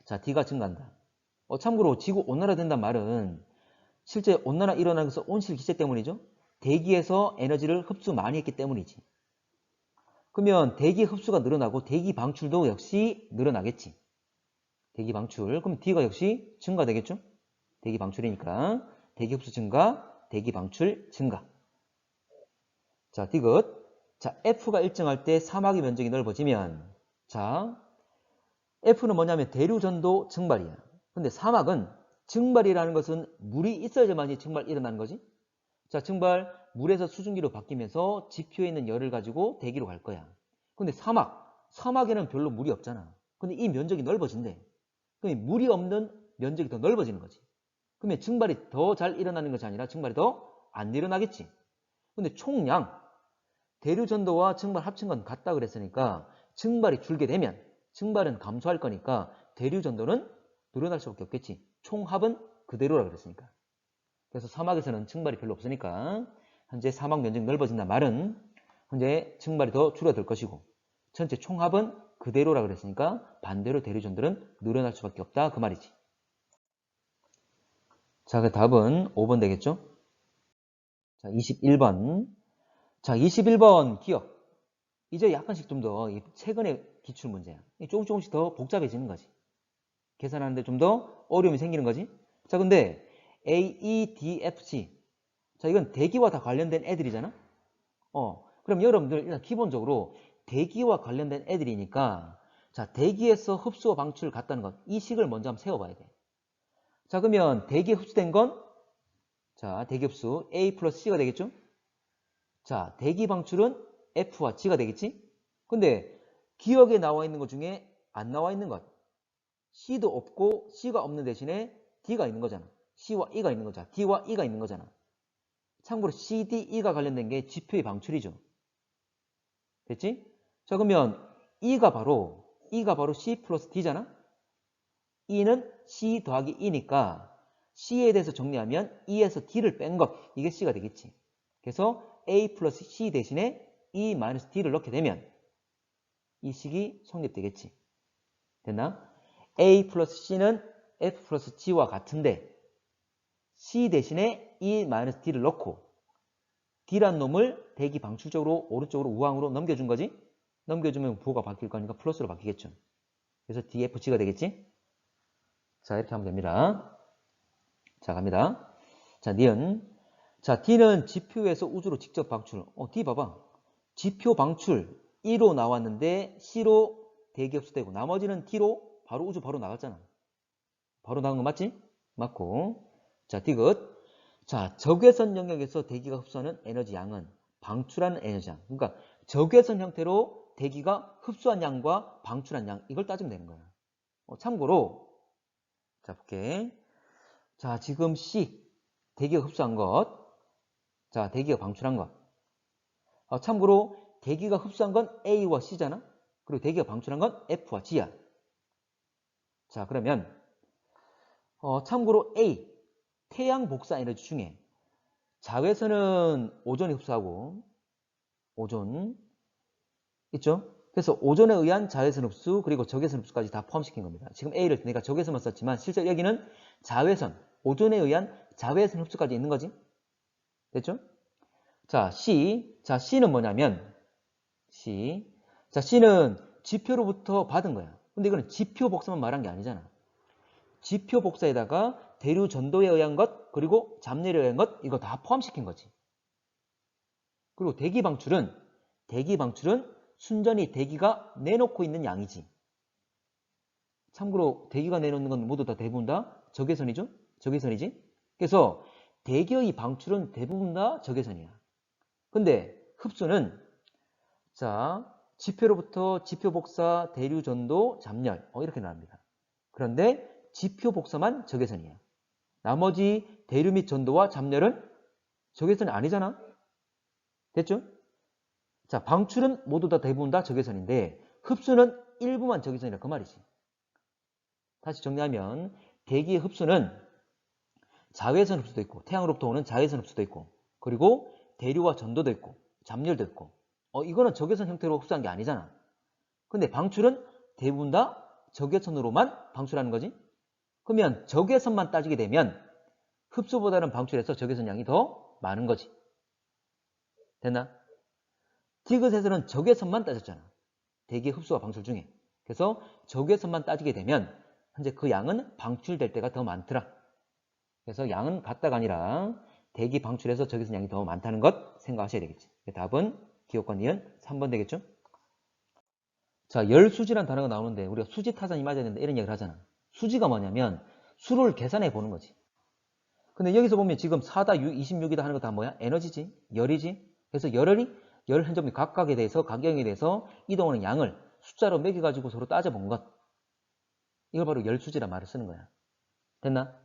자 D가 증가한다. 참고로 지구 온난화된다는 말은 실제 온난화 일어나는 것은 온실 기체 때문이죠. 대기에서 에너지를 흡수 많이 했기 때문이지. 그러면 대기 흡수가 늘어나고 대기 방출도 역시 늘어나겠지. 대기 방출. 그럼 D가 역시 증가되겠죠? 대기 방출이니까 대기 흡수 증가, 대기 방출 증가. 자, 디귿. 자, F가 일정할 때 사막의 면적이 넓어지면 자, F는 뭐냐면 대류전도 증발이야. 근데 사막은 증발이라는 것은 물이 있어야지만이 증발 일어나는 거지. 자, 증발 물에서 수증기로 바뀌면서 지표에 있는 열을 가지고 대기로 갈 거야. 근데 사막에는 별로 물이 없잖아. 근데 이 면적이 넓어진대. 그럼 물이 없는 면적이 더 넓어지는 거지. 그러면 증발이 더 잘 일어나는 것이 아니라 증발이 더 안 일어나겠지. 근데 총량 대류전도와 증발 합친 건 같다 그랬으니까 증발이 줄게 되면 증발은 감소할 거니까 대류전도는 늘어날 수밖에 없겠지. 총합은 그대로라 그랬으니까. 그래서 사막에서는 증발이 별로 없으니까 현재 사막 면적이 넓어진다는 말은 현재 증발이 더 줄어들 것이고 전체 총합은 그대로라 그랬으니까 반대로 대류전들은 늘어날 수밖에 없다 그 말이지. 자, 그 답은 5번 되겠죠? 자, 21번. 자, 21번 기억. 이제 약간씩 좀 더 최근의 기출 문제야. 조금씩 더 복잡해지는 거지. 계산하는데 좀 더 어려움이 생기는 거지. 자, 근데 A, E, D, F, G. 자, 이건 대기와 다 관련된 애들이잖아. 그럼 여러분들 일단 기본적으로 대기와 관련된 애들이니까 자, 대기에서 흡수와 방출을 갖다는 것. 이 식을 먼저 한번 세워봐야 돼. 자, 그러면 대기에 흡수된 건 자, 대기 흡수 A 플러스 C가 되겠죠? 자, 대기 방출은 F와 G가 되겠지? 근데 기억에 나와 있는 것 중에 안 나와 있는 것. C도 없고 C가 없는 대신에 D가 있는 거잖아. C와 E가 있는 거잖아. D와 E가 있는 거잖아. 참고로 C, D, E가 관련된 게 지표의 방출이죠. 됐지? 자, 그러면 E가 바로 C 플러스 D잖아? E는 C 더하기 E니까 C에 대해서 정리하면 E에서 D를 뺀 것. 이게 C가 되겠지. 그래서 A 플러스 C 대신에 E 마이너스 D를 넣게 되면 이 식이 성립되겠지. 됐나? A 플러스 C는 F 플러스 G와 같은데 C 대신에 E 마이너스 D를 넣고 D란 놈을 대기 방출적으로 오른쪽으로 우항으로 넘겨준 거지? 넘겨주면 부호가 바뀔 거니까 플러스로 바뀌겠죠. 그래서 DFG가 되겠지? 자, 이렇게 하면 됩니다. 자, 갑니다. 자, 니은. 자, D는 지표에서 우주로 직접 방출. D 봐봐. 지표 방출 1로 나왔는데 C로 대기 흡수되고 나머지는 D로 바로 우주 바로 나갔잖아. 바로 나간 거 맞지? 맞고. 자, 디귿. 자, 적외선 영역에서 대기가 흡수하는 에너지 양은 방출하는 에너지 양. 그러니까 적외선 형태로 대기가 흡수한 양과 방출한 양 이걸 따지면 되는 거야. 참고로 자, 볼게. 자, 지금 C 대기가 흡수한 것. 자, 대기가 방출한 것. 참고로 대기가 흡수한 건 A와 C잖아. 그리고 대기가 방출한 건 F와 G야. 자, 그러면 참고로 A 태양 복사 에너지 중에 자외선은 오존이 흡수하고 오존 있죠? 그래서 오존에 의한 자외선 흡수 그리고 적외선 흡수까지 다 포함시킨 겁니다. 지금 A를 내가 적외선만 썼지만 실제 여기는 자외선, 오존에 의한 자외선 흡수까지 있는 거지. 됐죠? 자, C는 뭐냐면 자, C는 지표로부터 받은 거야. 근데 이거는 지표 복사만 말한 게 아니잖아. 지표 복사에다가 대류 전도에 의한 것 그리고 잡내에 의한 것 이거 다 포함시킨 거지. 그리고 대기 방출은 순전히 대기가 내놓고 있는 양이지. 참고로 대기가 내놓는 건 모두 다 대부분 다 적외선이죠? 적외선이지? 그래서 대기의 방출은 대부분 다 적외선이야. 근데 흡수는 자, 지표로부터 지표 복사, 대류 전도, 잡열 이렇게 나옵니다. 그런데 지표 복사만 적외선이야. 나머지 대류 및 전도와 잡열은 적외선이 아니잖아. 됐죠? 자, 방출은 모두 다 대부분 다 적외선인데 흡수는 일부만 적외선이라 그 말이지. 다시 정리하면 대기의 흡수는 자외선 흡수도 있고 태양으로부터 오는 자외선 흡수도 있고 그리고 대류와 전도도 있고 잡열도 있고 이거는 적외선 형태로 흡수한 게 아니잖아. 근데 방출은 대부분 다 적외선으로만 방출하는 거지. 그러면 적외선만 따지게 되면 흡수보다는 방출해서 적외선 양이 더 많은 거지. 됐나? 디귿에서는 적외선만 따졌잖아. 대기 흡수와 방출 중에. 그래서 적외선만 따지게 되면 현재 그 양은 방출될 때가 더 많더라. 그래서 양은 같다가 아니라 대기 방출에서 적외선 양이 더 많다는 것 생각하셔야 되겠지. 답은 기억과 니은 3번 되겠죠? 자, 열수지란 단어가 나오는데 우리가 수지 타산이 맞아야 되는데 이런 얘기를 하잖아. 수지가 뭐냐면 수를 계산해 보는 거지. 근데 여기서 보면 지금 4다 26이다 하는 거 다 뭐야? 에너지지? 열이지? 그래서 열 한 점이 각각에 대해서 가경에 대해서 이동하는 양을 숫자로 매겨가지고 서로 따져본 것. 이걸 바로 열수지란 말을 쓰는 거야. 됐나?